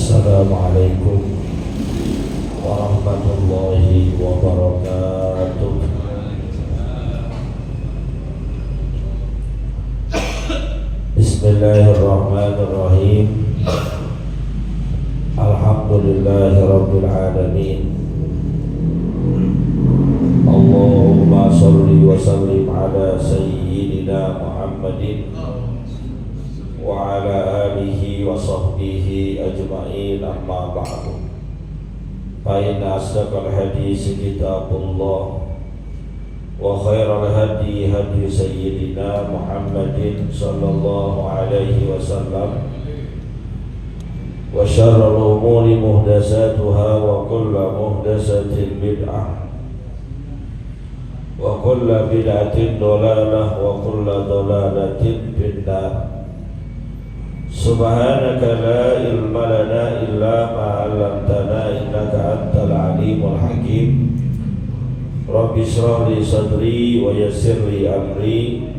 Assalamualaikum warahmatullahi wabarakatuh. Bismillahirrahmanirrahim. Alhamdulillahirabbil alamin. Allahumma shalli wa sallim ala sayyidina Muhammadin wa ala alihi wa sahbihi ajma'in, amma ba'du. Fa inna asdaqal hadis kitabullah wa khairal hadi hadi sayyidina Muhammadin sallallahu alaihi wasallam wa syarrul umuri muhdatsatuha wa kullu muhdatsatin bid'ah wa kullu bid'atin dhalalah wa kullu dhalalatin finnar. Subhanaka la ilma lana illa ma 'allamtana innaka antal alimul hakim. Rabbi shrah li sadri wa yassir li amri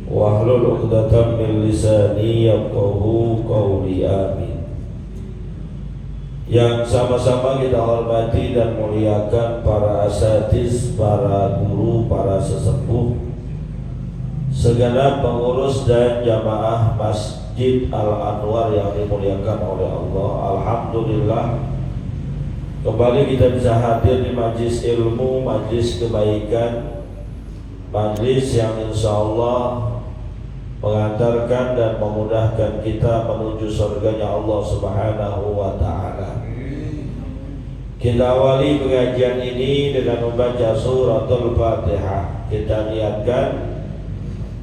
wahlul 'uqdatam min lisani yafqahu qawli. Amin. Yang sama-sama kita hormati dan muliakan para asatiz, para guru, para sesepuh, segenap pengurus dan jamaah Masjid Al-Anwar yang dimuliakan oleh Allah. Alhamdulillah, kembali kita bisa hadir di majlis ilmu, majlis kebaikan, majlis yang insya Allah mengantarkan dan memudahkan kita menuju surganya Allah Subhanahu wa ta'ala. Kita awali pengajian ini dengan membaca suratul Fatihah. Kita niatkan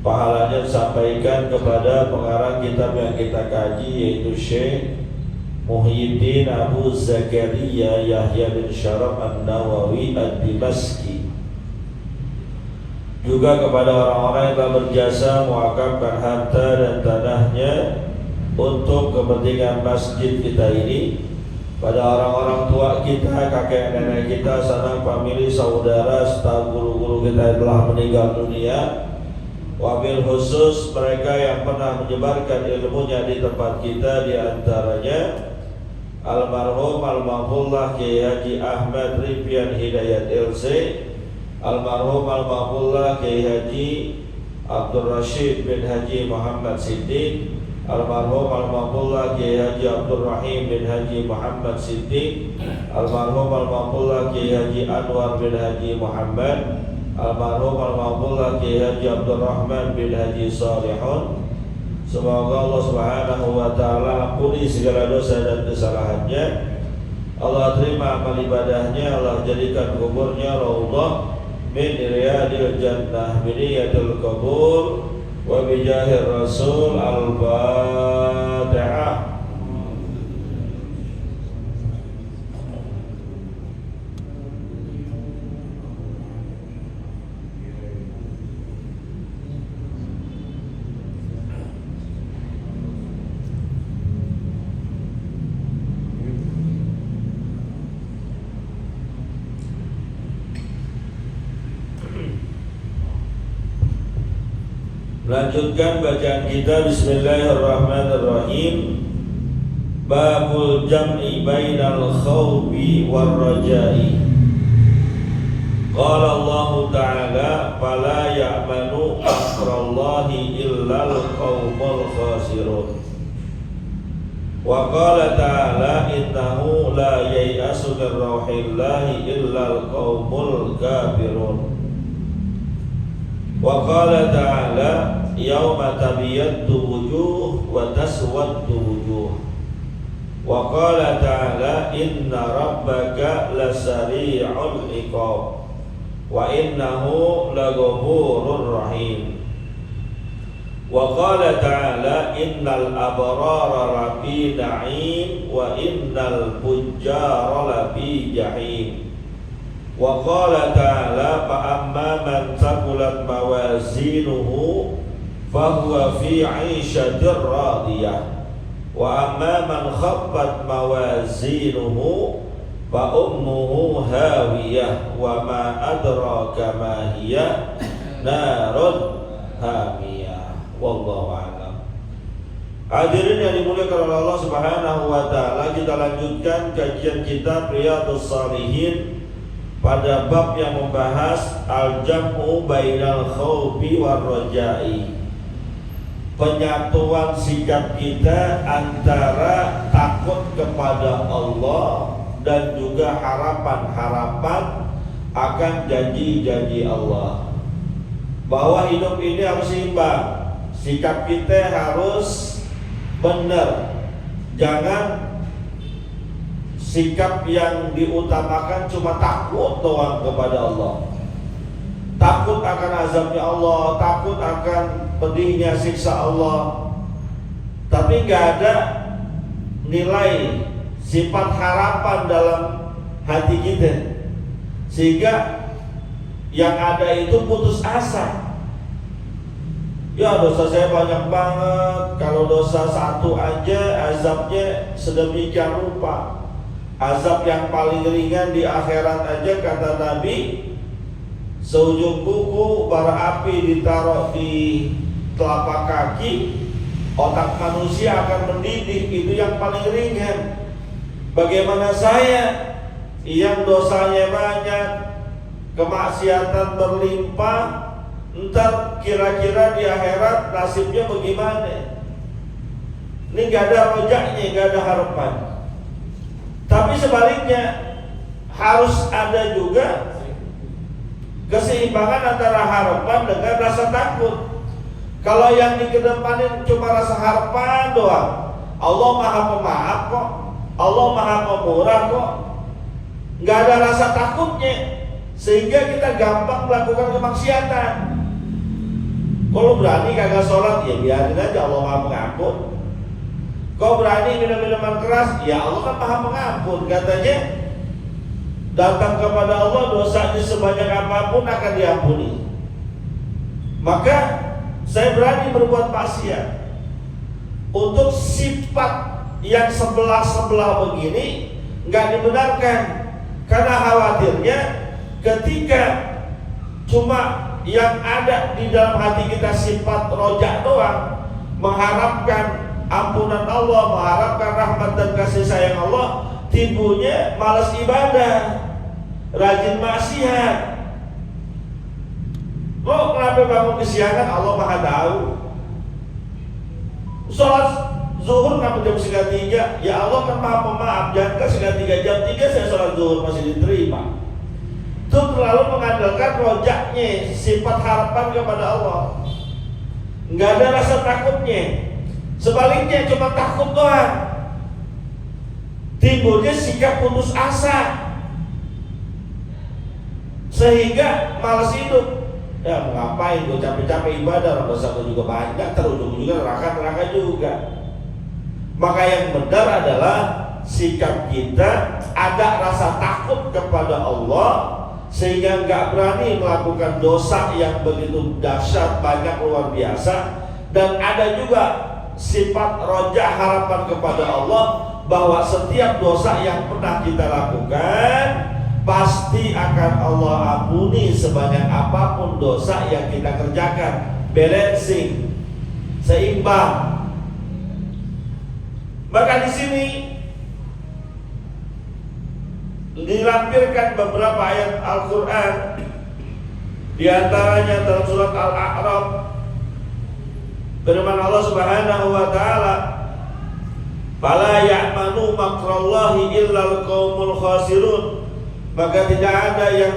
pahalanya disampaikan kepada pengarang kitab yang kita kaji, yaitu Syekh Muhyiddin Abu Zakaria Yahya bin Syaraf An-Nawawi Ad-Dimashqi. Juga kepada orang-orang yang telah berjasa mewakafkan harta dan tanahnya untuk kepentingan masjid kita ini, pada orang-orang tua kita, kakek nenek kita, sanak famili, saudara, serta guru-guru kita yang telah meninggal dunia. Wabil khusus mereka yang pernah menyebarkan ilmunya di tempat kita, di antaranya almarhum almarhumullah Kiai Haji Ahmad Rifian Hidayat LC, almarhum almarhumullah Kiai Haji Abdul Rashid bin Haji Muhammad Siddiq, almarhum almarhumullah Kiai Haji Abdul Rahim bin Haji Muhammad Siddiq, almarhum almarhumullah Kiai Haji Anwar bin Haji Muhammad, almarhum almarhumullah Kiai Haji Abdul Rahman bin Haji Salihun. Semoga Allah Subhanahu wa ta'ala ampuni segala dosa dan kesalahannya. Allah terima amal ibadahnya. Allah jadikan kuburnya raudhah min riyadil jannah bi niyatil qabul wa bi jahir rasul. Al-Fatihah. Melanjutkan bacaan kita. Bismillahirrahmanirrahim. Babul jam'i bainal khawfi war raja'i. Qala Allah ta'ala fala ya'manu akrallahi illal qawmul khasirun. Wa qala ta'ala innahu la yai'asu min rauhillahi illal qawmul kafirun. Wa qala ta'ala yauma tabyaddu wujuh wa taswaddu wujuh. Wa qala ta'ala inna rabbaka lasari'ul iqab wa innahu laghafurur rahim. Wa qala ta'ala innal abrara lafi na'im wa innal fujjara lafi jahim. Wa qala ta'ala fa amma man thaqulat mawazinuhu fa huwa fi 'ishatir radiyah wa amma man khaffat mawazinuhu fa ummuhu hawiyah wa ma adraka ma hiya narun hamiyah. Wallahu a'lam. Hadirin yang dimuliakan oleh Allah Subhanahu wa taala, kita lanjutkan kajian kita Riyadhus Shalihin pada bab yang membahas al-jam'u bainal khaufi war raja'i. Penyatuan sikap kita antara takut kepada Allah dan juga harapan-harapan akan janji-janji Allah. Bahwa hidup ini harus seimbang. Sikap kita harus benar. Jangan sikap yang diutamakan cuma takut doang kepada Allah. Takut akan azabnya Allah, takut akan pedihnya siksa Allah, tapi gak ada nilai sifat harapan dalam hati kita, sehingga yang ada itu putus asa. Ya, dosa saya banyak banget. Kalau dosa satu aja azabnya sedemikian rupa. Azab yang paling ringan di akhirat aja kata Nabi, seujung kuku bara api ditaruh di telapak kaki, otak manusia akan mendidih. Itu yang paling ringan. Bagaimana saya yang dosanya banyak, kemaksiatan berlimpah, entar kira-kira di akhirat nasibnya bagaimana? Ini gak ada rojaknya, gak ada harapan. Tapi sebaliknya harus ada juga keseimbangan antara harapan dengan rasa takut. Kalau yang dikedepanin cuma rasa harapan doang, Allah Maha Pemaaf kok, Allah Maha Pemurah kok, gak ada rasa takutnya, sehingga kita gampang melakukan kemaksiatan. Kalau berani kagak sholat, ya biarin aja, Allah Maha Pengampun. Kau berani minum-minuman keras, ya Allah kan Maha Pengampun. Katanya datang kepada Allah, dosanya sebanyak apapun akan diampuni. Maka saya berani berbuat maksiat. Untuk sifat yang sebelah-sebelah begini nggak dibenarkan, karena khawatirnya ketika cuma yang ada di dalam hati kita sifat rojak doang, mengharapkan ampunan Allah, mengharapkan rahmat dan kasih sayang Allah, timbulnya malas ibadah, rajin maksiat. Lo kenapa bangun kesiangan? Allah Maha tahu. Sholat zuhur kenapa jam 3:30? Ya Allah kan Maha Pemaaf, jangan kan 3:30, jam 3 saya sholat zuhur masih diterima. Itu terlalu mengandalkan rojaknya, sifat harapan kepada Allah. Nggak ada rasa takutnya. Sebaliknya cuma takut doang. Timbulnya sikap putus asa, sehingga malas hidup. Ya mau ngapain, gue capek-capek ibadah, orang dosa gue juga banyak, terujung juga neraka juga. Maka yang benar adalah sikap kita ada rasa takut kepada Allah, sehingga nggak berani melakukan dosa yang begitu dahsyat, banyak, luar biasa. Dan ada juga sifat rojah harapan kepada Allah, bahwa setiap dosa yang pernah kita lakukan pasti akan Allah ampuni sebanyak apapun dosa yang kita kerjakan. Balancing, seimbang. Maka di sini dilampirkan beberapa ayat Al-Quran, di antaranya dalam surat Al-A'raf, firman Allah Subhanahu wa taala, "Fala ya'manu makrallahi illal qaumul khasirun." Maka tidak ada yang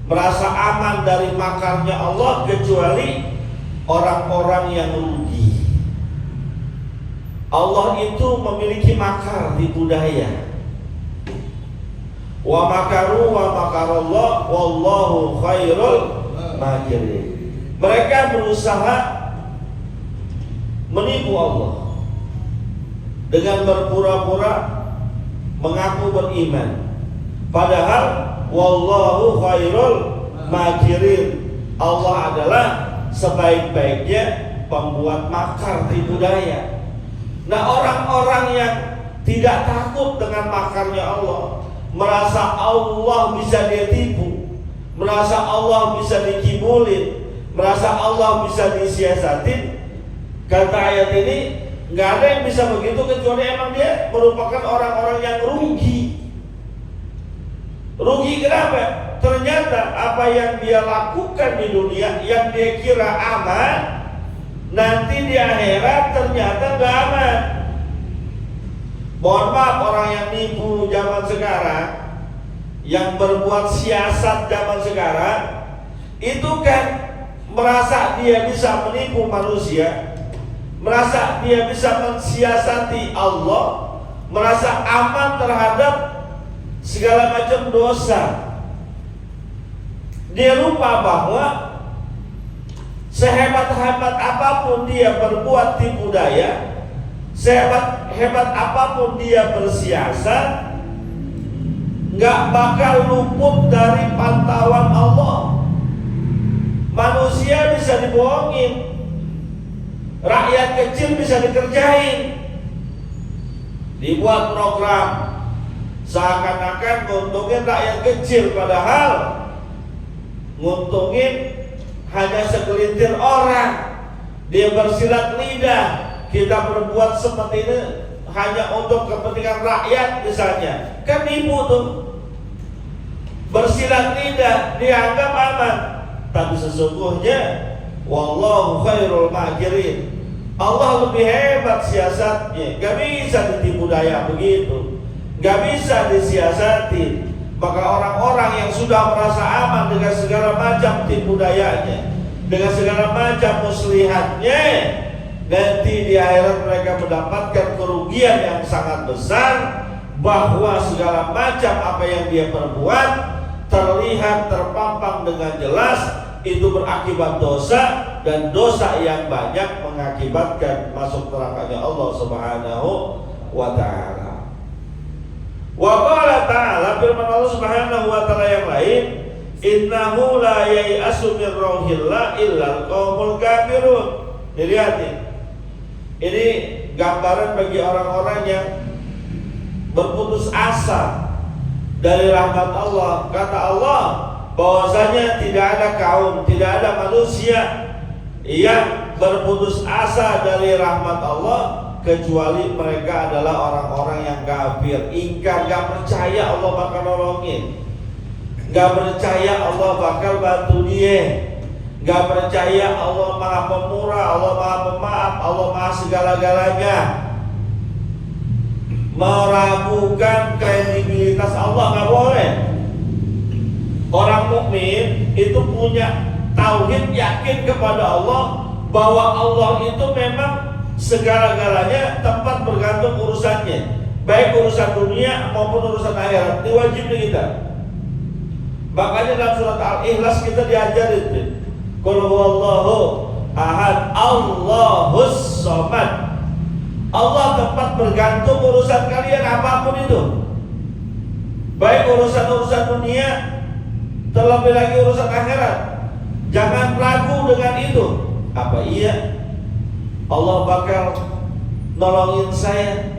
merasa aman dari makarnya Allah kecuali orang-orang yang rugi. Allah itu memiliki makar, tipu daya. Wa makaru wa makarallah wallahu khairul makirin. Mereka berusaha menipu Allah dengan berpura-pura mengaku beriman, padahal wallahu khairul makirin. Allah adalah sebaik-baiknya pembuat makar, tipu daya. Nah, orang-orang yang tidak takut dengan makarnya Allah, merasa Allah bisa dia tipu, merasa Allah bisa dikibulin, merasa Allah bisa disiasatin, Kata ayat ini, nggak ada yang bisa begitu kecuali emang dia merupakan orang-orang yang rugi. Rugi kenapa? Ternyata apa yang dia lakukan di dunia, yang dia kira aman, nanti di akhirat ternyata nggak aman. Mohon maaf, orang yang nipu zaman sekarang, yang berbuat siasat zaman sekarang, itu kan merasa dia bisa menipu manusia, merasa dia bisa mensiasati Allah, merasa aman terhadap segala macam dosa. Dia lupa bahwa sehebat-hebat apapun dia berbuat tipu daya, sehebat apapun dia bersiasat, nggak bakal luput dari pantauan Allah. Manusia bisa dibohongin, rakyat kecil bisa dikerjain, dibuat program seakan-akan nguntungin rakyat kecil, padahal nguntungin hanya segelintir orang. Dia bersilat lidah, kita berbuat seperti ini hanya untuk kepentingan rakyat misalnya, kan nipu tuh. Bersilat lidah dianggap aman, tapi sesungguhnya wallahu khairul makirin, Allah lebih hebat siasatnya. Gak bisa ditipu daya begitu, gak bisa disiasati. Maka orang-orang yang sudah merasa aman dengan segala macam tipu dayanya, dengan segala macam muslihatnya, nanti di akhirat mereka mendapatkan kerugian yang sangat besar. Bahwa segala macam apa yang dia perbuat terlihat terpampang dengan jelas, itu berakibat dosa, dan dosa yang banyak mengakibatkan masuk nerakanya Allah Subhanahu wa ta'ala. Wa qala ta'ala, firman Allah Subhanahu wa ta'ala yang lain, innahu la yai'asu min rauhillah illal qaumul kafirun. Dilihatin, ini gambaran bagi orang-orang yang berputus asa dari rahmat Allah. Kata Allah bahwasanya tidak ada kaum, tidak ada manusia yang berputus asa dari rahmat Allah kecuali mereka adalah orang-orang yang kafir, ingkar, gak percaya Allah bakal nolongin, gak percaya Allah bakal bantu dia, gak percaya Allah maha pemurah, Allah maha pemaaf, Allah maha segala-galanya. Meragukan kredibilitas Allah gak boleh. Orang mukmin itu punya tauhid, yakin kepada Allah bahwa Allah itu memang segala-galanya, tempat bergantung urusannya, baik urusan dunia maupun urusan akhirat. Ini wajib kita. Makanya dalam surat Al-Ikhlas kita diajarin, qul huwallahu ahad, Allahus samad. Allah tempat bergantung urusan kalian apapun itu, baik urusan-urusan dunia, terlebih lagi urusan akhirat. Jangan ragu dengan itu. Apa iya Allah bakal nolongin saya?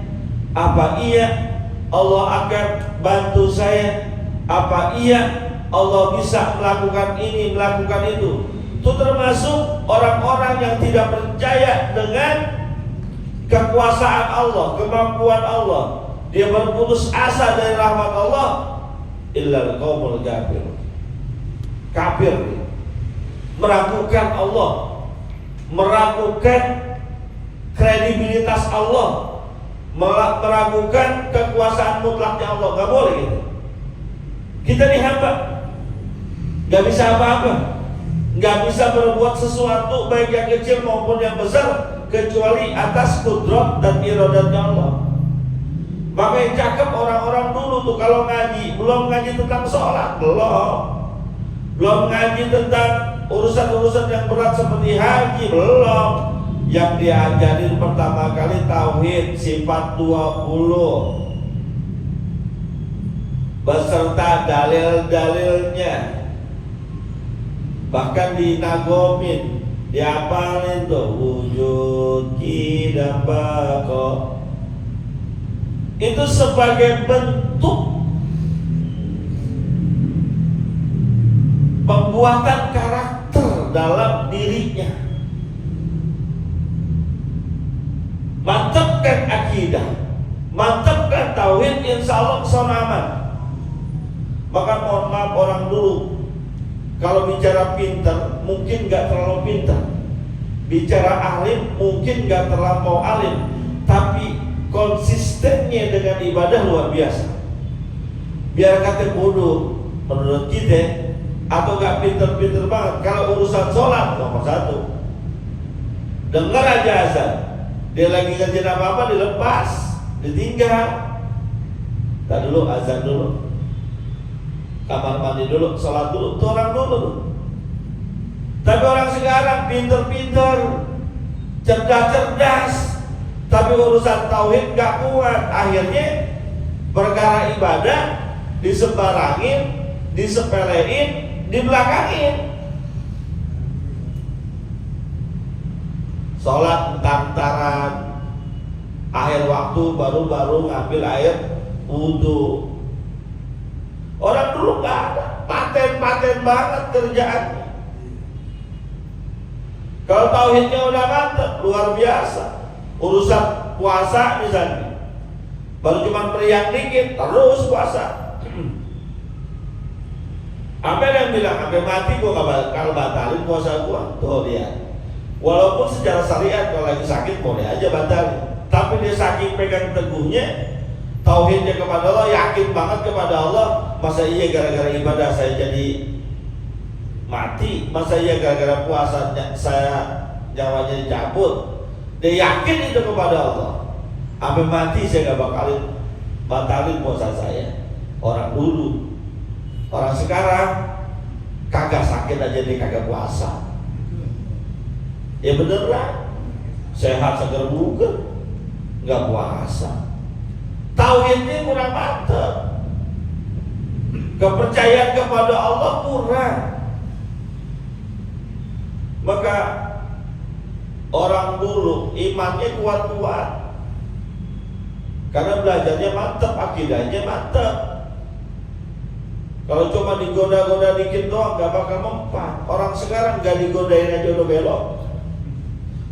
Apa iya Allah akan bantu saya? Apa iya Allah bisa melakukan ini, melakukan itu? Itu termasuk orang-orang yang tidak percaya dengan kekuasaan Allah, kemampuan Allah. Dia berputus asa dari rahmat Allah. Illal qaumul kafir. Kafir, meragukan Allah, meragukan kredibilitas Allah, meragukan kekuasaan mutlaknya Allah. Gak boleh gitu. Kita dihamba, gak bisa apa-apa, gak bisa berbuat sesuatu baik yang kecil maupun yang besar kecuali atas kudrat dan iradatnya Allah. Maka yang cakep orang-orang dulu tuh kalau ngaji, belum ngaji tentang sholat, belum ngaji tentang urusan-urusan yang berat seperti haji, belum. Yang diajarin pertama kali tauhid sifat 20 beserta dalil-dalilnya, bahkan dinagomin, diapalin tuh wujud kidam bako. Itu sebagai bentuk pembuatan karakter dalam dirinya. mantapkan akidah, mantapkan tauhid, insya Allah kesana aman. Maka mohon maaf orang dulu kalau bicara pintar mungkin gak terlalu pintar, bicara alim mungkin gak terlampau alim, tapi konsistennya dengan ibadah luar biasa. Biar kata bodoh menurut kita atau gak pinter-pinter banget, kalau urusan sholat nomor satu. Dengar aja azan, dia lagi ngerjain apa-apa dilepas, ditinggal. Tak dulu azan dulu, kamar mandi dulu, sholat dulu, itu orang dulu. Tapi orang sekarang pinter-pinter, cerdas-cerdas, tapi urusan tauhid gak kuat. Akhirnya perkara ibadah disebarangin, disepelein, dibelakangin. Sholat entar-entaran, akhir waktu baru ngambil air wudhu. Orang dulu gak ada, paten banget kerjaannya. Kalau tauhidnya udah mantap, luar biasa. Urusan puasa misalnya, baru cuma meriang dikit, terus puasa. Apa yang bilang, sampai mati gua gak bakal batalin puasa gua. Tuh dia. Walaupun secara syariat kalau lagi sakit boleh aja batalin, tapi dia saking pegang teguhnya tauhidnya kepada Allah, yakin banget kepada Allah. Masa iya gara-gara ibadah saya jadi mati? Masa iya gara-gara puasa saya nyawanya dicabut? Dia yakin itu kepada Allah. Sampai mati saya gak bakalin batalin puasa saya. Orang dulu. Orang sekarang kagak sakit aja dia kagak puasa. Ya bener lah, sehat seger buger, nggak puasa. Tauhidnya kurang mantap, kepercayaan kepada Allah kurang. Maka orang dulu imannya kuat-kuat karena belajarnya mantap, akidahnya mantap. Kalau cuma digoda-goda dikit doang gak bakal mempan. Orang sekarang gak digodain aja udah belok.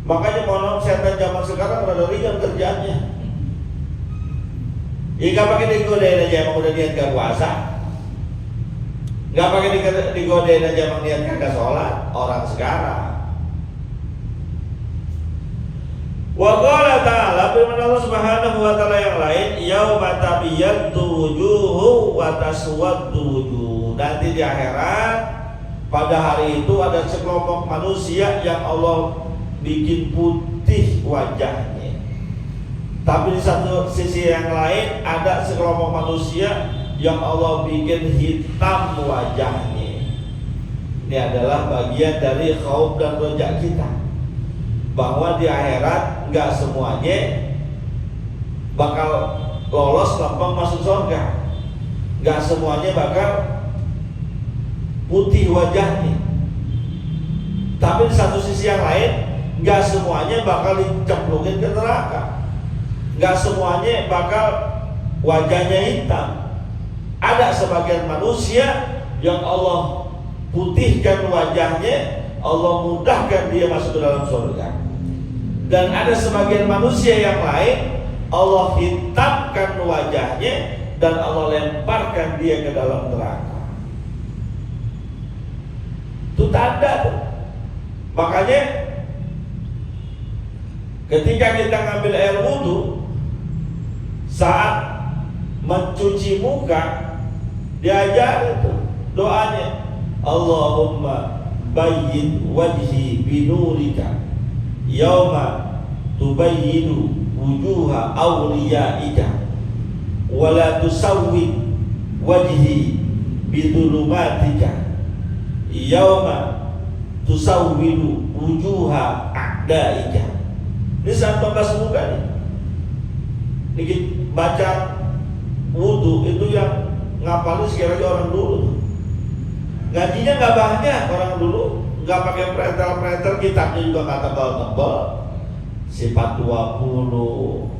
Makanya mohon setan zaman sekarang rada ringan kerjaannya. Ya gak pakai digodain aja emang udah niat gak puasa. Gak pakai digodain aja emang niat kagak sholat. Orang sekarang. Wa qala ta'ala, firman Allah Subhanahu wa ta'ala yang lain, yauma tabyaddu wujuhu wa taswaddu wujuh. Nanti di akhirat pada hari itu ada sekelompok manusia yang Allah bikin putih wajahnya. Tapi di satu sisi yang lain ada sekelompok manusia yang Allah bikin hitam wajahnya. Ini adalah bagian dari khauf dan rojak kita, bahwa di akhirat nggak semuanya bakal lolos lempeng masuk surga, nggak semuanya bakal putih wajahnya. Tapi di satu sisi yang lain nggak semuanya bakal dicemplungin ke neraka, nggak semuanya bakal wajahnya hitam. Ada sebagian manusia yang Allah putihkan wajahnya, Allah mudahkan dia masuk ke dalam surga. Dan ada sebagian manusia yang lain Allah hitamkan wajahnya dan Allah lemparkan dia ke dalam neraka. Itu tanda tuh. Makanya ketika kita ngambil air wudhu, saat mencuci muka diajar itu doanya, Allahumma bayyin wajhi binurika yauma tubayyinu wujuha awliyaika wa la tusawwid wajhi bidulumatika yauma tusawwidu wujuha a'daika. Ini saat membahas muka nih. Ini baca wudhu itu yang ngapalin sekali lagi orang dulu. Gajinya nggak banyak orang dulu, nggak pakai pretel-pretel, kitabnya juga nggak tebal-tebal, sifat 20,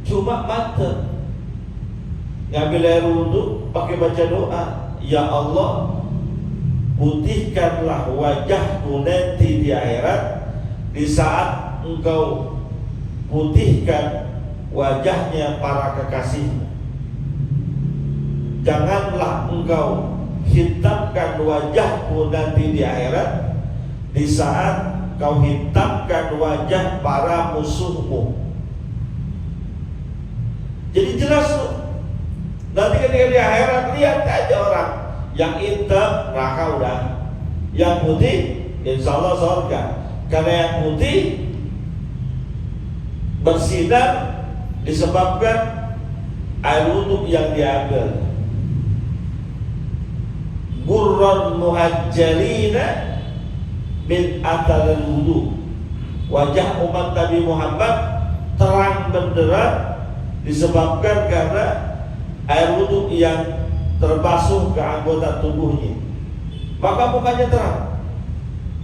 cuma mata ngambil air wudhu pakai baca doa, ya Allah putihkanlah wajahku nanti di akhirat di saat engkau putihkan wajahnya para kekasihmu. Janganlah engkau hitamkan wajahku nanti di akhirat, di saat kau hitamkan wajah para musuhmu. Jadi jelas tuh, nanti ketika di akhirat lihat aja orang yang hitam neraka udah, yang putih insya Allah surga. Karena yang putih bersinar disebabkan air wudhu yang diambil. Burran muhajjalina min athar wudu. Wajah umat Nabi Muhammad terang benderang disebabkan karena air wudhu yang terbasuh ke anggota tubuhnya. Maka mukanya terang.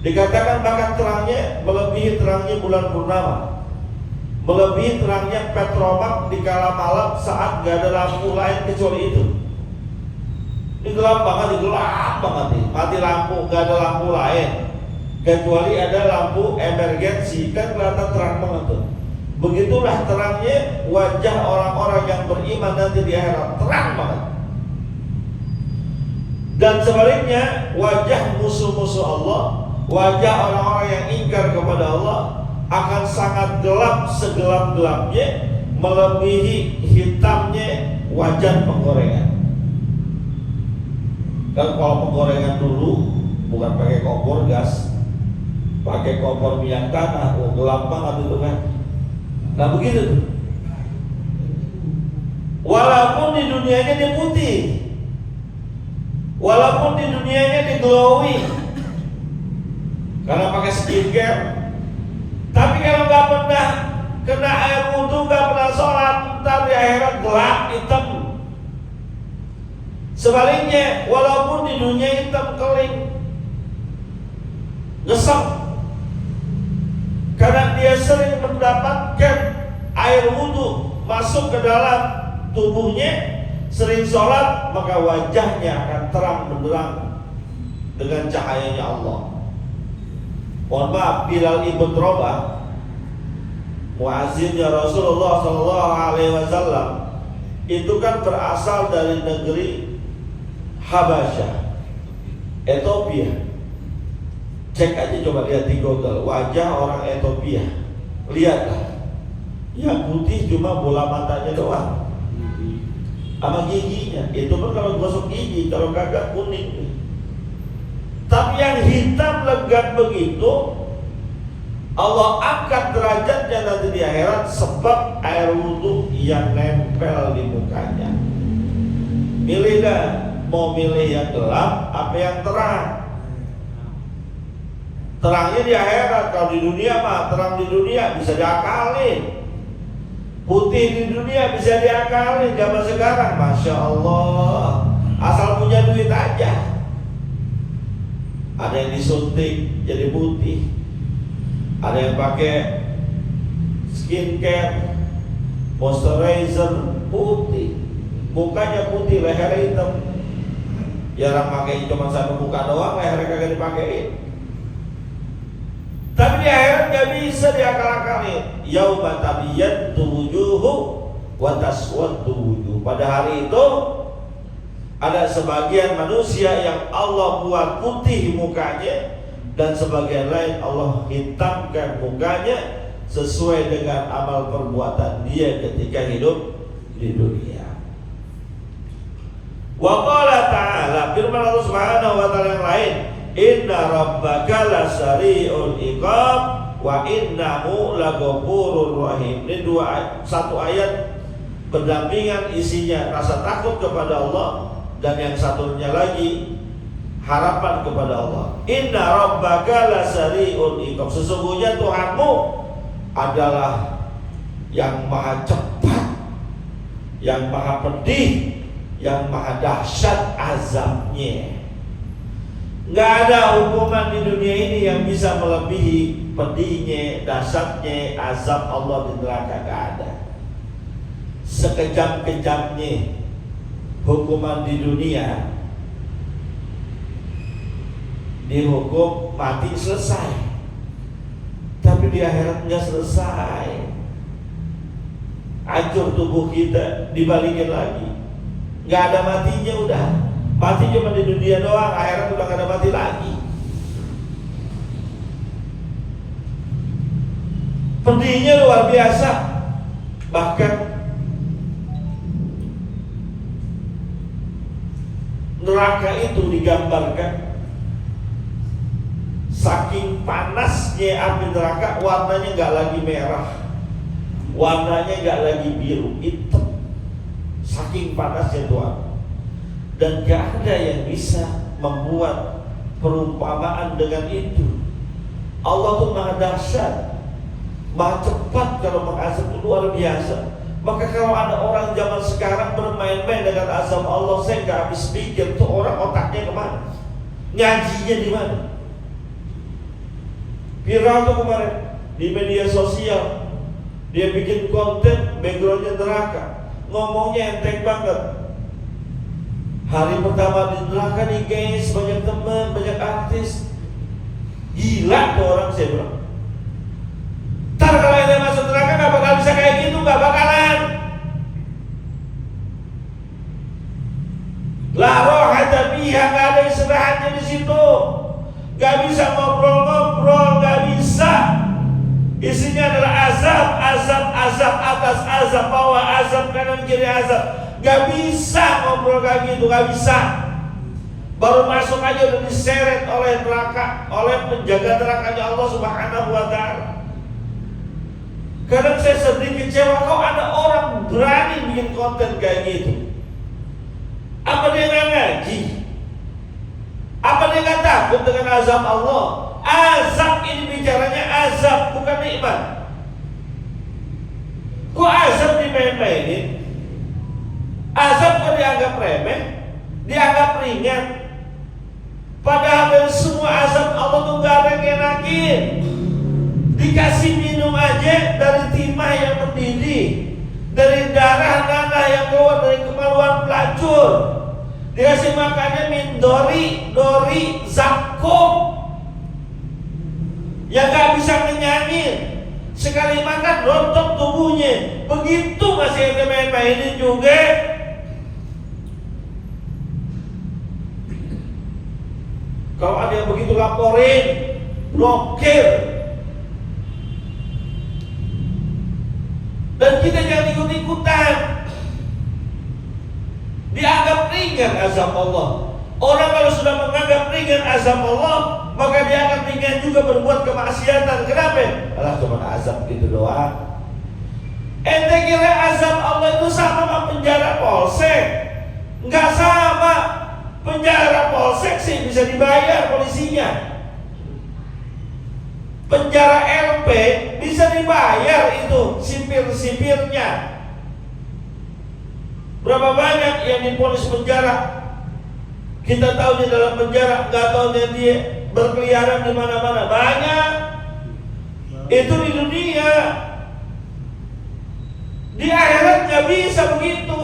Dikatakan bahkan terangnya melebihi terangnya bulan purnama, melebihi terangnya petromak di kala malam saat gak ada lampu lain kecuali itu. Ini gelap banget nih, mati lampu, gak ada lampu lain kecuali ada lampu emergensi, kan kelihatan terang banget tuh. Begitulah terangnya wajah orang-orang yang beriman nanti di akhirat, terang banget. Dan sebaliknya wajah musuh-musuh Allah, wajah orang-orang yang ingkar kepada Allah akan sangat gelap, segelap-gelapnya, melebihi hitamnya wajan penggorengan. Kan kalau penggorengan dulu bukan pakai kompor gas, pakai kompor minyak tanah, gelap banget itu kan. Nah begitu tuh. Walaupun di dunianya dia putih, walaupun di dunianya dia glowing karena pakai skincare, tapi kalau nggak pernah kena air wudhu, nggak pernah sholat, ntar di akhirat gelap hitam. Sebaliknya, walaupun di dunia hitam keling, ngesek, karena dia sering mendapatkan air wudhu masuk ke dalam tubuhnya, sering sholat, maka wajahnya akan terang benderang dengan cahayanya Allah. Mohon maaf, Bilal ibn Rabah, muazzinnya Rasulullah SAW, itu kan berasal dari negeri Habasyah, Ethiopia. Cek aja, coba lihat di Google wajah orang Ethiopia, lihatlah. Yang putih cuma bola matanya doang sama giginya. Itu pun kalau gosok gigi, kalau kagak kuning. Tapi yang hitam legat begitu, Allah angkat derajatnya nanti di akhirat sebab air wudhu yang nempel di mukanya. Milih dah, mau milih yang gelap apa yang terang. Terangnya di akhirat. Kalau di dunia mah terang di dunia bisa diakalin, putih di dunia bisa diakalin. Zaman sekarang Masya Allah, asal punya duit aja. Ada yang disuntik jadi putih, ada yang pakai skincare, moisturizer putih, mukanya putih, leher hitam. Jarang pakai cuma satu muka doang, lehernya kagak dipakein. Tapi di akhirat gak bisa diakal-akalin. Yauma tabiyyatu wujuhu wa taswaddu wujuh. Pada hari itu ada sebagian manusia yang Allah buat putih mukanya, dan sebagian lain Allah hitamkan mukanya sesuai dengan amal perbuatan dia ketika hidup di dunia. Wa qala ta'ala, firman Allah Subhanahu wa taala yang lain, inna rabbaka lasari'ul iqab wa innahu laghafurur rahim. Ini satu ayat berdampingan, isinya rasa takut kepada Allah, dan yang satunya lagi harapan kepada Allah. Inna rabbaka lasari'ul iqab, sesungguhnya Tuhanmu adalah yang maha cepat, yang maha pedih, yang maha dahsyat azabnya. Nggak ada hukuman di dunia ini yang bisa melebihi pedihnya, dahsyatnya azab Allah di neraka. Nggak ada. Sekejam-kejamnya hukuman di dunia, dihukum mati selesai, tapi di akhirat nggak selesai. hancur tubuh kita, dibalikin lagi. Nggak ada matinya udah. Mati cuma di dunia doang, akhirat udah nggak ada mati lagi. Pedihnya luar biasa. Bahkan neraka itu digambarkan saking panasnya api neraka, warnanya nggak lagi merah, warnanya nggak lagi biru, hitam. Saking panasnya Tuhan. Dan gak ada yang bisa membuat perumpamaan dengan itu. Allah tuh maha dahsyat, maha cepat kalau mengazab, luar biasa. Maka kalau ada orang zaman sekarang bermain-main dengan azab Allah, saya gak habis pikir tuh orang otaknya kemana, ngajinya di mana. Viral tuh kemarin di media sosial, dia bikin konten backgroundnya neraka, ngomongnya enteng banget. Hari pertama di neraka nih guys, banyak teman, banyak artis. Gila tuh orang, saya bilang. Ntar kalau yang masuk neraka gak bakal bisa kayak gitu, gak bakalan. La rohata biha, gak ada istirahatnya di situ. Gak bisa ngobrol-ngobrol, gak bisa. Isinya adalah azab, azab, azab atas azab, bawah azab, kanan kiri azab. Gak bisa ngobrol kayak gitu, gak bisa. Baru masuk aja udah diseret oleh neraka, oleh penjaga nerakanya Allah Subhanahu wa ta'ala. Kadang saya sedih kecewa, kok ada orang berani bikin konten kayak gitu. Apa dia gak ngaji? Apa dia gak takut dengan azab Allah? Azab ini bicaranya azab, bukan nikmat. Kok azab dimain-mainin? Azab kok dianggap remeh, dianggap ringan. Padahal dari semua azab Allah tuh gak ada yang enakin. Dikasih minum aja dari timah yang mendidih, dari darah nanah yang keluar dari kemaluan pelacur. Dikasih makannya min dori, zakum, yang gak bisa ngenyangin. Sekali makan rontok tubuhnya. Begitu masih yang main-mainin juga. Kalau ada yang begitu laporin, blokir. Dan kita jangan ikut-ikutan. Dianggap ringan azab Allah. Orang kalau sudah menganggap ringan azab Allah, maka dia akan ringan juga berbuat kemaksiatan. Kenapa? Alah cuma azab gitu doang. Ente kira azab Allah itu sama sama penjara polsek? Enggak sama. Penjara polsek sih bisa dibayar polisinya. Penjara LP bisa dibayar itu sipir-sipirnya. Berapa banyak yang diponis penjara? Kita tahu di dalam penjara, nggak tahu dia berkeliaran di mana-mana. Banyak. Itu di dunia. Di akhirat nggak bisa begitu.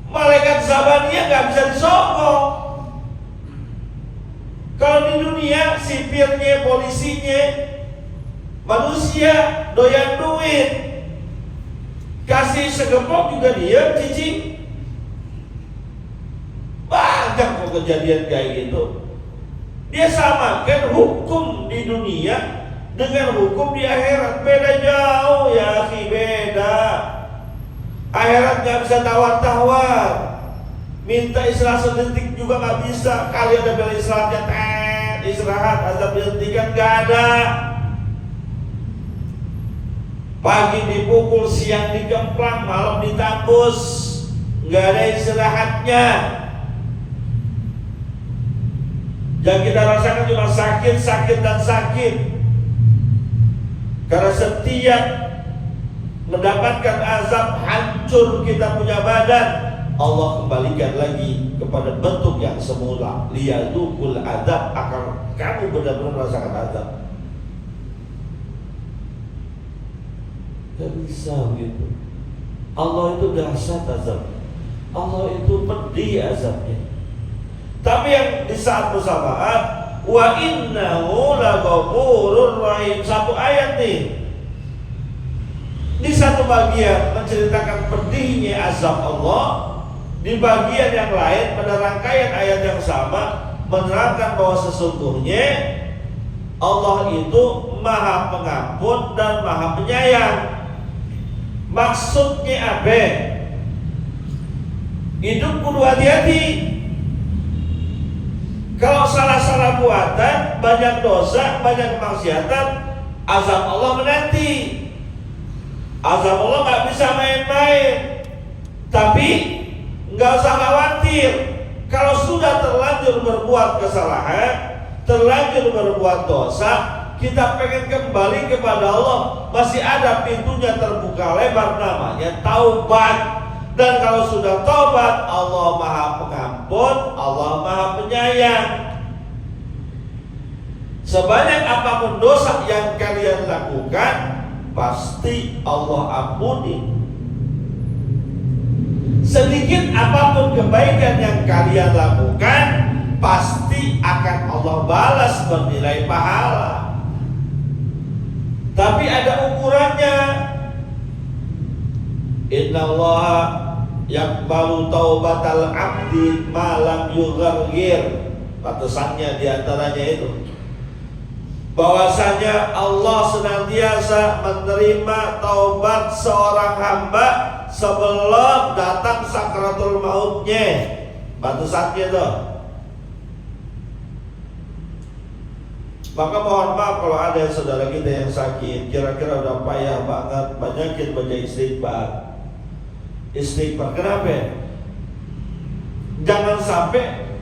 Malaikat Zabaniyah nggak bisa disogok. Kalau di dunia sipirnya, polisinya, manusia doyan duit, kasih segepok juga dia cicing. Banyak kok kejadian kayak gitu. Dia samakan hukum di dunia dengan hukum di akhirat. Beda jauh ya akhi, beda. Akhirat gak bisa tawar-tawar. Minta istirahat sedetik juga gak bisa. Kali ada bela istirahatnya, istirahat, azab dihentikan, gak ada. Pagi dipukul, siang dikemplang, malam ditambus, gak ada istirahatnya. Yang kita rasakan cuma sakit, sakit, dan sakit. Karena setiap mendapatkan azab, hancur kita punya badan, Allah kembalikan lagi kepada bentuk yang semula. Liyadukul azab, akan kamu benar-benar merasakan azab. Gak bisa begitu. Allah itu dahsyat azab. Allah itu pedih azabnya. Tapi yang di saat bersamaan, wa innahu laghafurur rahim. Satu ayat nih. Di satu bagian menceritakan pedihnya azab Allah, di bagian yang lain pada rangkaian ayat yang sama menerangkan bahwa sesungguhnya Allah itu Maha Pengampun dan Maha Penyayang. Maksudnya apa? Hidup kudu hati-hati. Kalau salah-salah buatan, banyak dosa, banyak kemaksiatan, azab Allah menanti. Azab Allah nggak bisa main-main. Tapi nggak usah khawatir. Kalau sudah terlanjur berbuat kesalahan, terlanjur berbuat dosa, kita pengen kembali kepada Allah, masih ada pintunya terbuka lebar, namanya taubat. Dan kalau sudah taubat, Allah Maha Pengampun, Allah Maha Penyayang. Sebanyak apapun dosa yang kalian lakukan, pasti Allah ampuni. Sedikit apapun kebaikan yang kalian lakukan, pasti akan Allah balas bernilai pahala. Tapi ada ukurannya. Innallaha yaqbalu taubatal abdi malam yughargir. Batasannya diantaranya itu, bahwasanya Allah senantiasa menerima taubat seorang hamba sebelum datang sakratul mautnya. Batasannya tuh. Maka mohon maaf kalau ada saudara kita yang sakit, kira-kira udah payah banget, banyakin baca istighfar. Istighfar, kenapa? Jangan sampai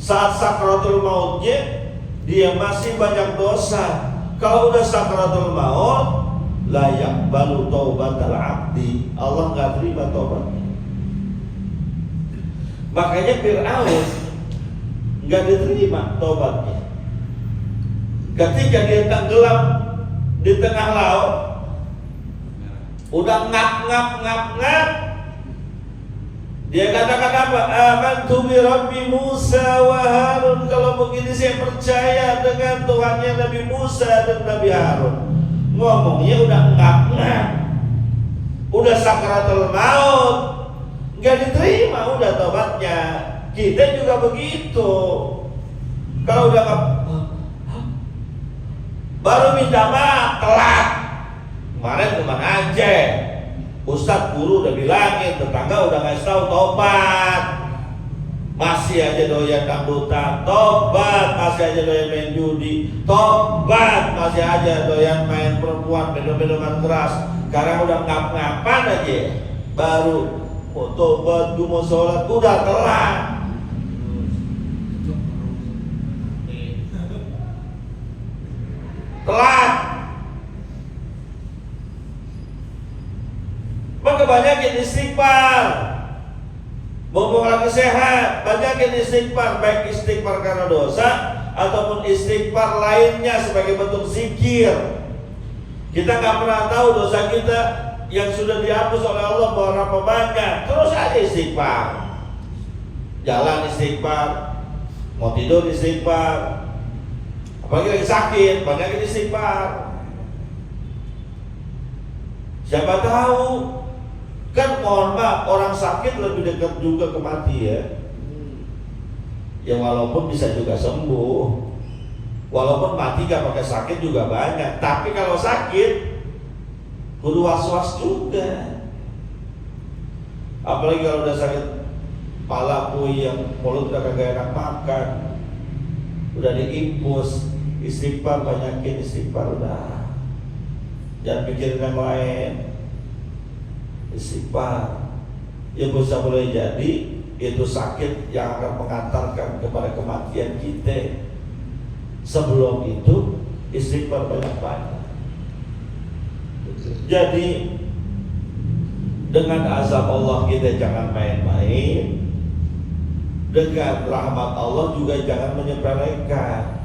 saat sakratul mautnya dia masih banyak dosa. Kalau udah sakratul maut, layak balu taubatal abdi, Allah nggak terima taubatnya. Makanya Fir'aun nggak diterima taubatnya. Ketika dia tenggelam di tengah laut, udah ngap, dia katakan apa? Amantu bi Rabbi Musa wa Harun. Kalau begini saya percaya dengan Tuhannya Nabi Musa dan Nabi Harun. Ngomongnya udah ngap, udah sakratul maut, nggak diterima udah tobatnya. Kita juga begitu. Kalau udah ngap, baru minta maaf, telat. Kemarin kemana aja? Ustadz guru udah bilangin, tetangga udah ngasih tahu tobat, masih aja doyan dangdutan, tobat, masih aja doyan main judi, tobat, masih aja doyan main perempuan, minum-minuman keras. Sekarang udah ngap-ngapan aja, baru mau tobat, gue mau sholat, udah telat. Telat. Maka banyakin istighfar. Mumpung lagi sehat, banyakin istighfar, baik istighfar karena dosa ataupun istighfar lainnya sebagai bentuk zikir. Kita nggak pernah tahu dosa kita yang sudah dihapus oleh Allah berapa banyak. Terus aja istighfar. Jalan istighfar, mau tidur istighfar, apalagi lagi sakit, banyakin istighfar. Siapa tahu, kan mohon maaf, orang sakit lebih dekat juga ke mati ya. Ya walaupun bisa juga sembuh, walaupun mati gak pakai sakit juga banyak. Tapi kalau sakit, kudu was-was juga. Apalagi kalau udah sakit kepala puyeng, mulut udah kagak enak makan, udah diimpus, istighfar, banyakin istighfar udah. Jangan pikirin yang lain. Istighfar. Ya bisa boleh jadi itu sakit yang akan mengantarkan kepada kematian kita. Sebelum itu istighfar banyak-banyak. Jadi dengan azab Allah kita jangan main-main. Dengan rahmat Allah juga jangan menyepelekan.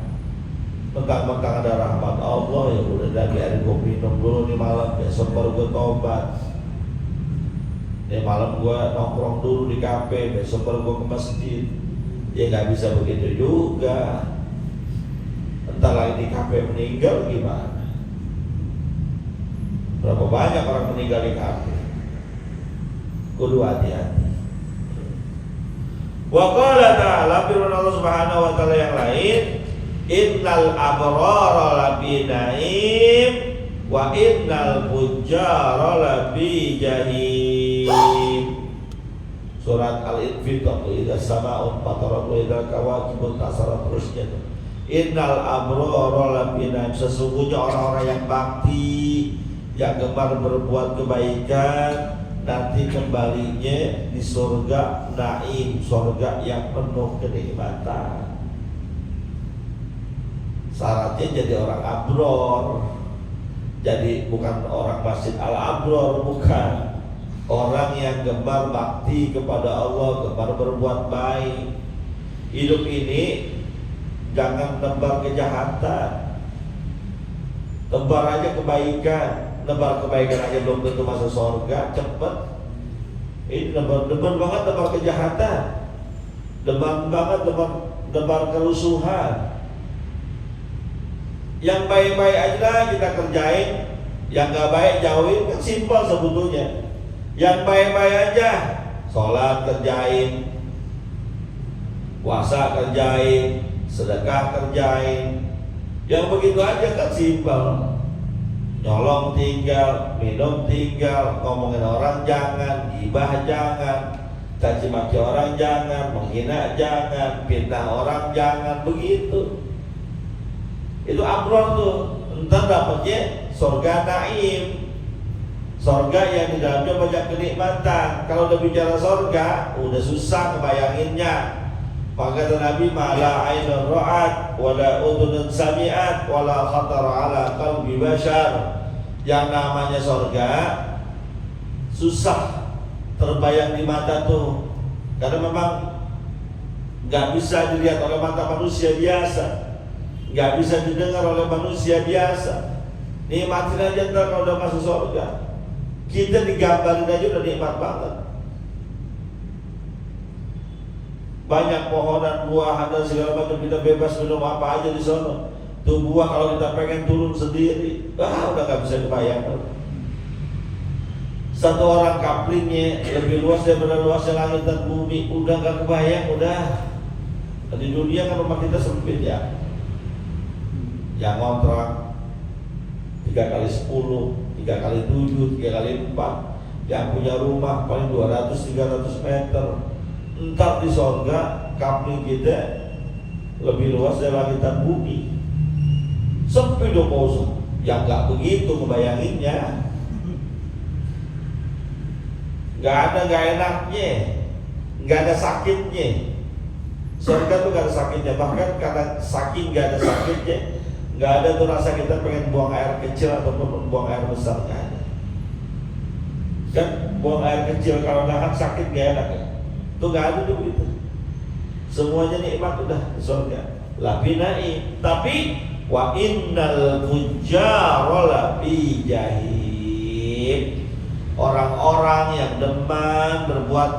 Mentang-mentang ada rahmat Allah, ya udah dari hari gue minum dulu nih malam, besok baru gue tobat. Nih malam gue nongkrong dulu di kafe, besok baru gue ke masjid. Ya nggak bisa begitu juga. Entar lagi di kafe meninggal gimana? Berapa banyak orang meninggal di kafir. Kudu hati-hati. Wa qala ta'ala, firman Allah Subhanahu wa taala yang lain, innal abrara lafi naim wa innal fujjara lafi jahim. Surat Al-Infitar, idza sama'un fatarat wa idza kawakibun tasarat, terusnya itu. Innal abrara lafi naim, sesungguhnya orang-orang yang bakti, yang gemar berbuat kebaikan, nanti kembalinya di surga naim, surga yang penuh kenikmatan. Syaratnya jadi orang abror. Jadi bukan orang Masjid Al-Abror, bukan. Orang yang gemar bakti kepada Allah, gemar berbuat baik. Hidup ini jangan tebar kejahatan, tebar aja kebaikan. Nebar kebaikan aja belum tentu masuk surga cepet. Ini debar banget nebar kejahatan, debar banget nebar kerusuhan. Yang baik-baik aja kita kerjain, yang gak baik jauhin, kan simpel sebetulnya. Yang baik-baik aja, sholat kerjain, puasa kerjain, sedekah kerjain. Yang begitu aja kan simpel. Nyolong tinggal, minum tinggal, ngomongin orang jangan, gibah jangan, caci maki orang jangan, menghina jangan, fitnah orang jangan, begitu. Itu abror tuh, entar dapatnya surga naim, surga yang di dalamnya banyak kenikmatan. Kalau udah bicara surga, udah susah ngebayanginnya. Maka kata Nabi, mala ainun ra'at, wala udhunun sami'at, wala khatara ala qalbi bashar. Yang namanya surga susah terbayang di mata tuh, karena memang gak bisa dilihat oleh mata manusia biasa, gak bisa didengar oleh manusia biasa. Nikmatin aja ntar kalau udah masuk surga. Kita digambarin aja udah nikmat banget. Banyak pohonan, buahan dan segala macam, kita bebas minum apa aja di sana. Tuh buah kalau kita pengen turun sendiri, udah gak bisa dibayangkan. Satu orang kaplingnya lebih luas daripada luasnya langit dan bumi, udah gak kebayang, udah. Di dunia kan rumah kita sempit ya. Yang ngontrak 3x10, 3x7, 3x4. Yang punya rumah paling 200-300 meter. Entar di surga kapling kita lebih luas dari langit dan bumi. Sepi dong bos, yang nggak begitu ngebayanginnya. Nggak ada nggak enaknya, nggak ada sakitnya. Surga tuh nggak ada sakitnya, bahkan karena saking nggak ada sakitnya, nggak ada tuh rasa kita pengen buang air kecil ataupun buang air besar, nggak ada. Kan buang air kecil kalau nahan sakit nggak enak ya. Tuh nggak ada tuh begitu. Semuanya nikmat udah di surga. Lafi naim. Tapi wa innal fujjara lafi jahim. Orang-orang yang demen berbuat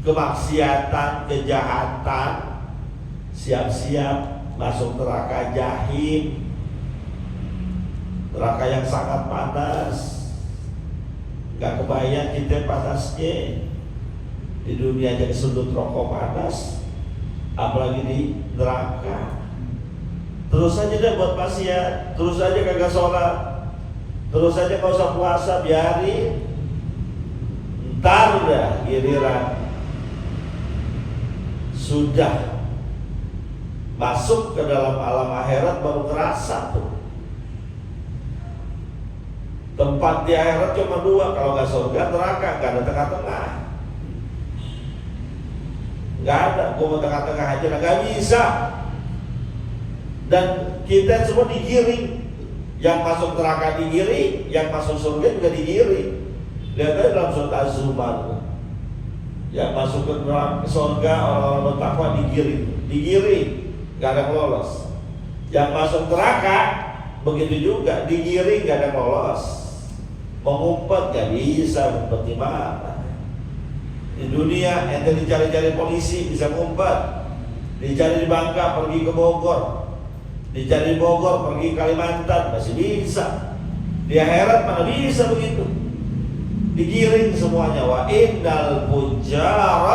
kemaksiatan, kejahatan, siap-siap masuk neraka jahim. Neraka yang sangat panas. Gak kebayang kita panasnya. Di dunia jadi sudut rokok panas, apalagi di neraka. Terus aja deh buat maksiat, terus aja kagak sholat, terus aja gak usah puasa, biarin. Ntar udah giliran sudah masuk ke dalam alam akhirat baru terasa tuh. Tempat di akhirat cuma dua, kalau gak surga neraka, gak ada tengah-tengah. Gak ada, gue mau tengah-tengah aja, gak bisa. Dan kita semua digiring. Yang masuk neraka digiring, yang masuk surga juga digiring. Lihat aja dalam surat Az-Zumar. Yang masuk ke neraka surga orang-orang bertakwa digiring, gak ada yang lolos. Yang masuk neraka begitu juga, digiring, gak ada yang lolos. Mengumpet gak bisa, ngumpet di mana? Di dunia ente dicari-cari polisi bisa ngumpet, dicari di Bangka pergi ke Bogor, dicari di Bogor pergi Kalimantan masih bisa. Di akhirat mana bisa begitu? Digiring semuanya. Wa innal fujjara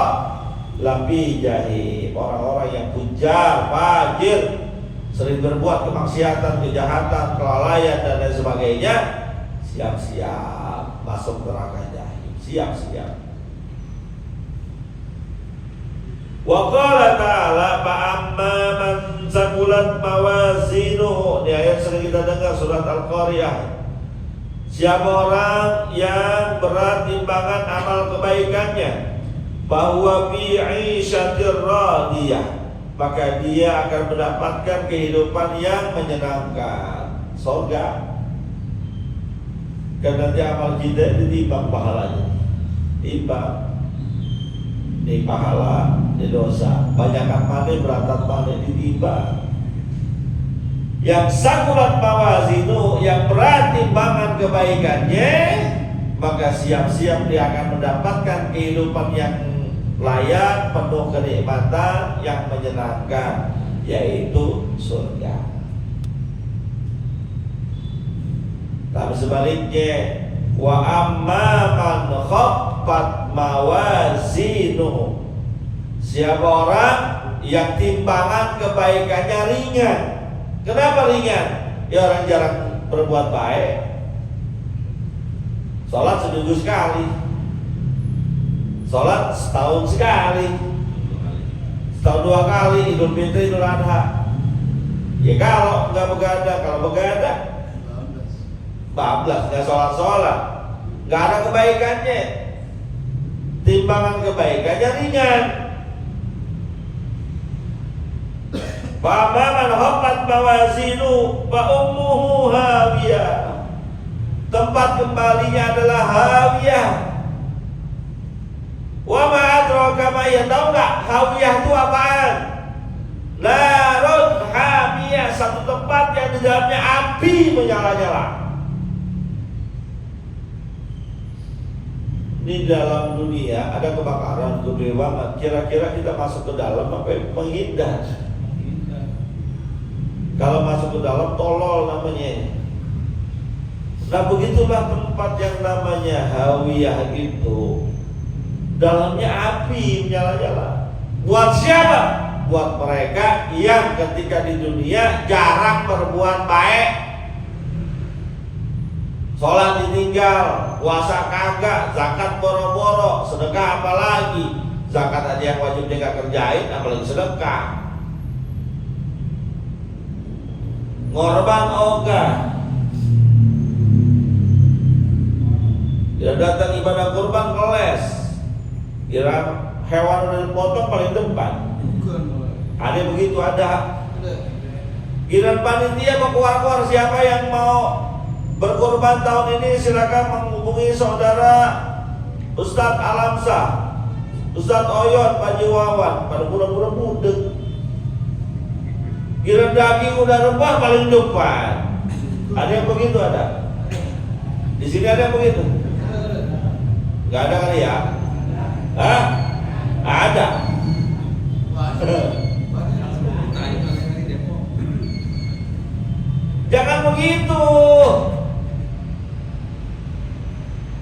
lafi jahim. Orang-orang yang fujar, fajir, sering berbuat kemaksiatan, kejahatan, kelalaian dan lain sebagainya, siap-siap masuk neraka jahim. Siap-siap. Wa qala ta'ala fa'amma man saqulat mawazinuhu. Ini ayat sering kita dengar surat Al-Qariyah. Siapa orang yang berat timbangan amal kebaikannya, bahwa fi 'isyatir radiyah, maka dia akan mendapatkan kehidupan yang menyenangkan, surga. Karena nanti amal kita ditimbang pahalanya, timbang. Ini pahala, ini dosa. Banyakkan mana, berantat mana, ditimbang. Yang sakulat mawazinu, yang berat timbangan kebaikannya, maka siap-siap dia akan mendapatkan kehidupan yang layak, penuh kenikmatan, yang menyenangkan, yaitu surga. Tapi sebaliknya, wa amma man khaffat mawazinu, siapa orang yang timbangan kebaikannya ringan. Kenapa ringan? Ya orang jarang berbuat baik. Sholat seminggu sekali, sholat setahun sekali, setahun 2 kali, Idul Fitri, Idul Adha. Ya kalau nggak begadang, kalau begadang bablas, nggak sholat, nggak ada kebaikannya. Timbangan kebaikannya ringan. Fama man khaffat mawazinu fa ummuhu hawiyah. Tempat kembalinya adalah hawiyah. Wa ma adraka ma hiya, tahu enggak hawiyah itu apaan? Narun hamiyah, satu tempat yang di dalamnya api menyala-nyala. Di dalam dunia ada kebakaran gede banget. Kira-kira kita masuk ke dalam apa menghindar? Kalau masuk ke dalam tolol namanya. Nah begitulah tempat yang namanya hawiyah itu. Dalamnya api menyala-nyala. Buat siapa? Buat mereka yang ketika di dunia jarang berbuat baik. Sholat ditinggal, puasa kagak, zakat boro-boro, sedekah apalagi. Zakat aja yang wajib dia gak kerjain, apalagi sedekah. Ngorban ogah. Dia datang ibadah kurban keles. Kira hewan udah dipotong paling depan. Ada begitu, ada. Kira panitia mau keluar-keluar, siapa yang mau berkurban tahun ini silakan menghubungi saudara Ustadz Alamsah, Ustadz Oyon, Pak Jiwawan, pada pura-pura budek. Kira daging udah rempah paling depan. Ada yang begitu, ada? Di sini ada yang begitu? Gak ada kali ya? Hah? Ada. Jangan begitu.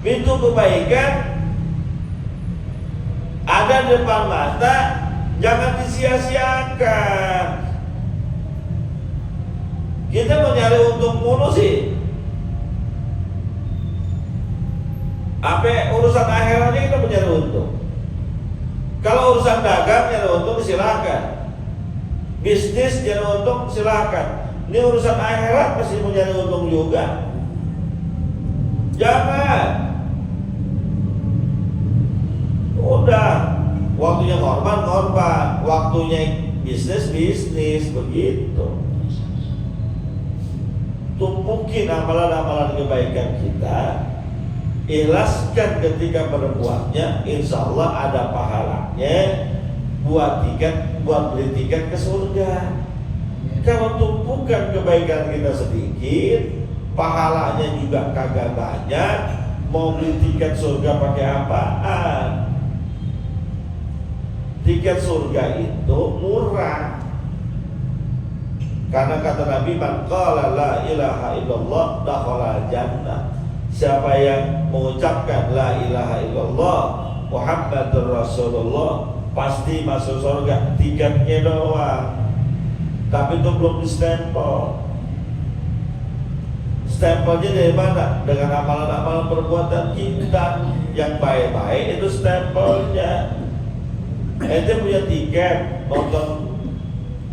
Pintu kebaikan ada di depan mata, jangan disia-siakan. Kita mau nyari untung mulu sih. Apa urusan akhiratnya kita mencari untung. Kalau urusan dagang nyari untung silakan. Bisnis nyari untung silakan. Ini urusan akhirat pasti mau nyari untung juga. Jangan. Udah, waktunya korban, waktunya bisnis begitu. Tumpukin amalan-amalan kebaikan kita, ikhlaskan ketika berbuatnya, insya Allah ada pahalanya buat beli tiket ke surga. Kalau tumpukan kebaikan kita sedikit, pahalanya juga kagak banyak, mau beli tiket surga pakai apaan? Tiket surga itu murah. Karena kata Nabi, man qala la ilaha illallah dakhala jannah. Siapa yang mengucapkan la ilaha illallah Muhammadur Rasulullah pasti masuk surga. Tiketnya doang, tapi itu belum distempel. Stempelnya dari mana? Dengan amalan-amalan perbuatan kita yang baik-baik, itu stempelnya. Ente punya tiket nonton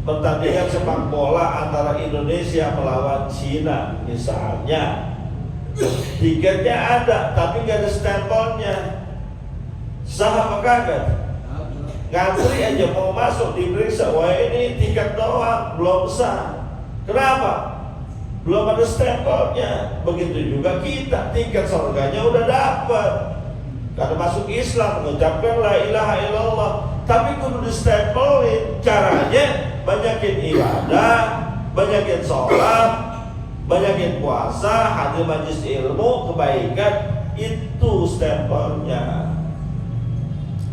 pertandingan sepak bola antara Indonesia melawan Cina misalnya, tiketnya ada tapi nggak ada stempelnya, sah apa kagak? Ngantri aja mau masuk diperiksa, wah ini tiket doang belum sah. Kenapa? Belum ada stempelnya. Begitu juga kita, tiket surganya udah dapat karena masuk Islam, mengucapkan la ilaha illallah, tapi kudu distempelin. Caranya banyakin ibadah, banyakin sholat, banyakin puasa, hadir majlis ilmu, kebaikan, itu stempelnya.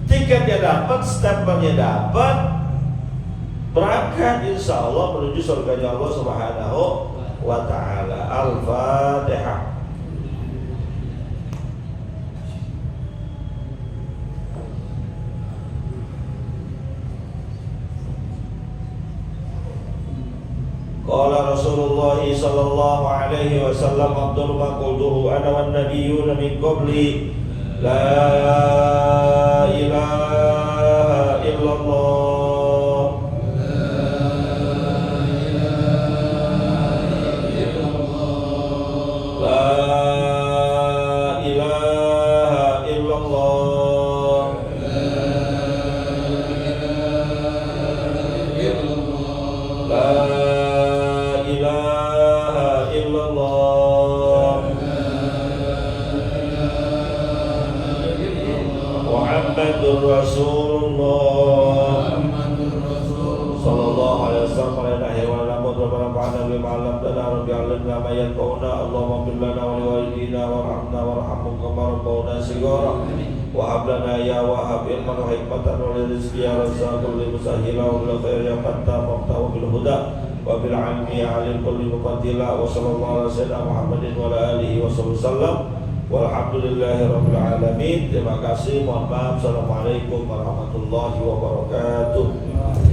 Tiketnya dapat, stempelnya dapat, berangkat insya Allah menuju surganya Allah Subhanahu wa ta'ala. Al-Fatihah. Qala Rasulullah sallallahu alaihi wasallam, afdalu ma qultuhu ana wan nabiyyuna min qabli la ilaha illallah. Rasulullah sallallahu alaihi wasallam ala nahi wa lamud wa barafa'na bima 'allamtana rabbi 'allimna ma yanfa'una Allahumma fir lana wa liwalidina warhamna warhamhum kama rabbawna shighara wa hab lana ya wahhab ilman wa hikmatan wa rizqi ya razzaqul li musahhila wa bil khair ya fattah wa bil huda wa bil 'ilmi 'alil kulli muqaddila wa sallallahu ala sayyidina Muhammadin wa ala alihi wa sallam. Walhamdulillahirabbil alamin. Terima kasih. Mohon maaf. Assalamualaikum warahmatullahi wabarakatuh.